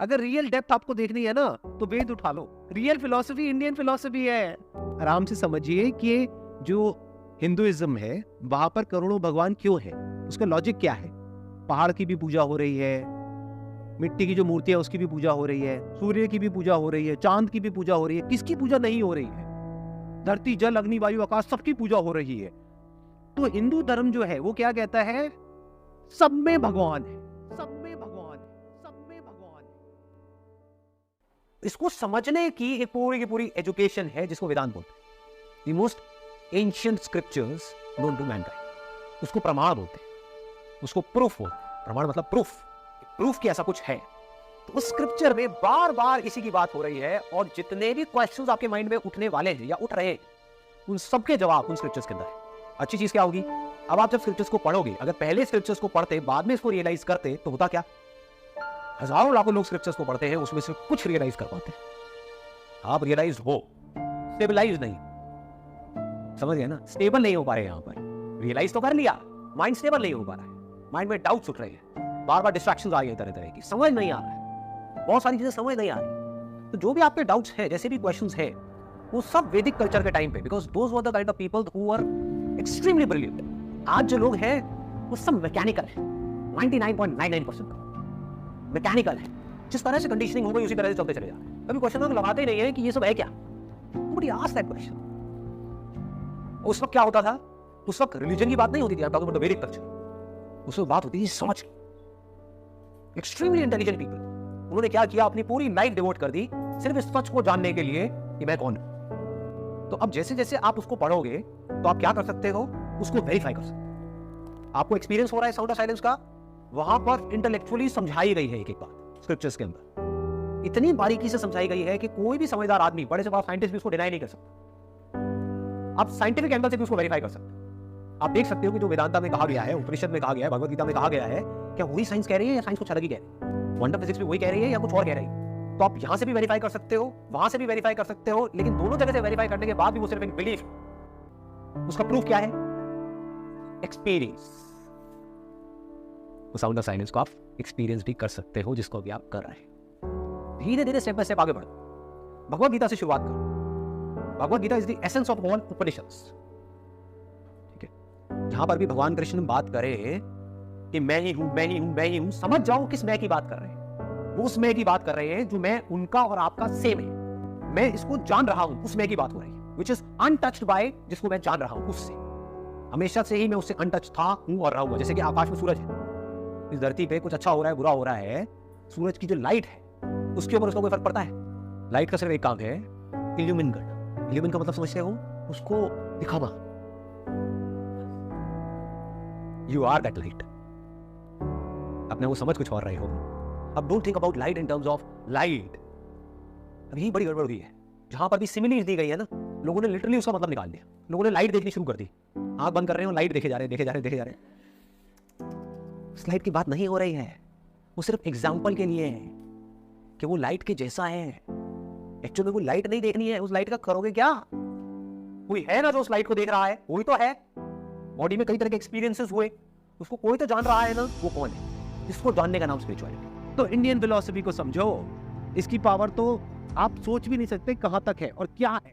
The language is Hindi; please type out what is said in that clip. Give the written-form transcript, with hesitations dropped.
अगर रियल डेप्थ आपको देखनी है ना तो वेद उठा लो। रियल फिलॉसफी इंडियन फिलॉसफी है। आराम से समझिए कि जो हिंदुइज्म है वहां पर करोड़ों भगवान क्यों है, उसका लॉजिक क्या है। पहाड़ की भी पूजा हो रही है, मिट्टी की जो मूर्ति है उसकी भी पूजा हो रही है, सूर्य की भी पूजा हो रही है, चांद की भी पूजा हो रही है। किसकी पूजा नहीं हो रही है? धरती जल अग्नि वायु आकाश सबकी पूजा हो रही है। तो हिंदू धर्म जो है वो क्या कहता है? सब में भगवान है, सब में भगवान है, सब में भगवान है। इसको समझने की एक पूरी एजुकेशन है जिसको वेदांत बोलते हैं। The most ancient scriptures known to mankind. उसको प्रमाण बोलते हैं, उसको प्रूफ बोलते हैं। प्रमाण मतलब प्रूफ कि ऐसा कुछ है। तो उस स्क्रिप्चर में बार बार इसी की बात हो रही है और जितने भी क्वेश्चंस आपके माइंड में उठने वाले हैं या उठ रहे हैं उन सबके जवाब उन स्क्रिप्चर्स के अंदर है। अच्छी चीज क्या होगी, अब आप जब स्क्रिप्चर्स को पढ़ोगे, अगर पहले स्क्रिप्चर्स को पढ़ते बाद में इसको रियलाइज करते तो होता क्या? हजारों लाखों लोग स्क्रिप्चर्स को पढ़ते हैं, उसमें से कुछ रियलाइज कर पाते हैं। आप रियलाइज हो, स्टेबलाइज नहीं। समझ गए ना? स्टेबल नहीं हो पा रहे यहां पर। रियलाइज तो कर लिया, माइंड स्टेबल नहीं हो पा रहा है। माइंड में डाउट्स उठ रहे हैं, बार बार डिस्ट्रैक्शंस आ रही है तरह तरह की, समझ नहीं आ रहा है, बहुत सारी चीजें समझ नहीं आ रही। तो जो भी आपके डाउट्स है, जैसे भी क्वेश्चंस है, वो सब वैदिक कल्चर के टाइम पे, because those were the kind of people who were extremely brilliant. आज जो लोग हैं वो सब मैकेनिकल है, 99.99% मैकेनिकल है। जिस तरह से कंडीशनिंग हो गई उसी तरह से चलते चले जा रहे हैं। कभी क्वेश्चन लगाते ही नहीं है कि ये सब है क्या। Nobody asked that question। उस वक्त क्या होता था? उस वक्त रिलीजन की बात नहीं होती थी, I'm talking about the Vedic culture। उस वक्त बात होती थी समझ की। एक्सट्रीमली इंटेलिजेंट पीपल, उन्होंने क्या किया? अपनी पूरी लाइफ डिवोट कर दी सिर्फ इस सच को जानने के लिए कि मैं कौन हूं। तो अब जैसे जैसे आप उसको पढ़ोगे तो आप क्या कर सकते हो? उसको वेरीफाई कर सकते हो। आपको एक्सपीरियंस हो रहा है साउंड ऑफ साइलेंस का, वहां पर इंटेलेक्चुअली समझाई गई है एक एक बात स्क्रिप्चर्स के अंदर। इतनी बारीकी से समझाई गई है कि कोई भी समझदार आदमी, बड़े से बड़ा साइंटिस्ट भी उसको डिनाई नहीं कर सकता। आप साइंटिफिक एंगल से भी उसको वेरीफाई कर सकते हो। आप देख सकते हो कि जो वेदांता में कहा गया है, उपनिषद में कहा गया है, भगवत गीता में कहा गया है, क्या वही साइंस कह रही है या साइंस कुछ अलग ही कह रही है? क्वांटम फिजिक्स भी वही कह रही है या कुछ और कह रही है? तो आप यहां से भी वेरीफाई कर सकते हो, वहां से भी वेरीफाई कर सकते हो, लेकिन दोनों जगह से वेरीफाई करने के बाद भी वो सिर्फ एक बिलीफ। उसका प्रूफ क्या है? एक्सपीरियंस। तो साउंड ऑफ साइलेंस को आप एक्सपीरियंस भी कर सकते हो, जिसको अभी आप कर रहे हैं। धीरे धीरे स्टेप बाय स्टेप आगे बढ़ो। भगवत गीता से शुरुआत करो। Bhagavad Gita is the essence of all Upanishads. ठीक है, जहां पर भी भगवान कृष्ण बात करें कि मैं ही हूं, मैं ही हूं, मैं ही हूं, समझ जाओ किस मैं की बात कर रहे हैं। वो उस मैं की बात कर रहे हैं जो मैं उनका और आपका सेम है। मैं इसको जान रहा हूं, उस मैं की बात हो रही है, विच इज अनटच्ड बाय, जिसको मैं जान रहा हूं उससे। हमेशा से ही मैं उससे अनटच था, हूं और रहूंगा। जैसे कि आकाश में सूरज है, इस धरती पे कुछ अच्छा हो रहा है, बुरा हो रहा है, सूरज की जो लाइट है उसके ऊपर उसका कोई फर्क पड़ता है? लाइट का सिर्फ एक काम है, इल्यूमिन करना। इल्यूमिन का मतलब समझते हो? उसको दिखाना। You are that light. अपने वो समझ कुछ और रहे हो। अब don't think about light in terms of light. अब यही बड़ी गड़बड़ हुई है। जहां पर भी सिमिलरिटी दी गई है ना, लोगों ने लिटरली उसका मतलब निकाल दिया। लोगों ने लाइट देखनी शुरू कर दी, आंख बंद कर रहे हो, लाइट देखे जा रहे हैं, देखे जा रहे हैं, देखे जा रहे हैं। उस लाइट की बात नहीं हो रही है, वो सिर्फ एग्जाम्पल के लिए है कि वो लाइट के जैसा है। एक्चुअली वो लाइट नहीं देखनी है, उस लाइट का करोगे क्या? कोई है ना जो उस लाइट को देख रहा है, वही तो है। बॉडी में कई तरह के एक्सपीरियंसेस हुए, उसको कोई तो जान रहा है ना, वो कौन है? इसको जानने का नाम स्पिरिचुअलिटी। तो इंडियन फिलॉसफी को समझो, इसकी पावर तो आप सोच भी नहीं सकते कहां तक है और क्या है।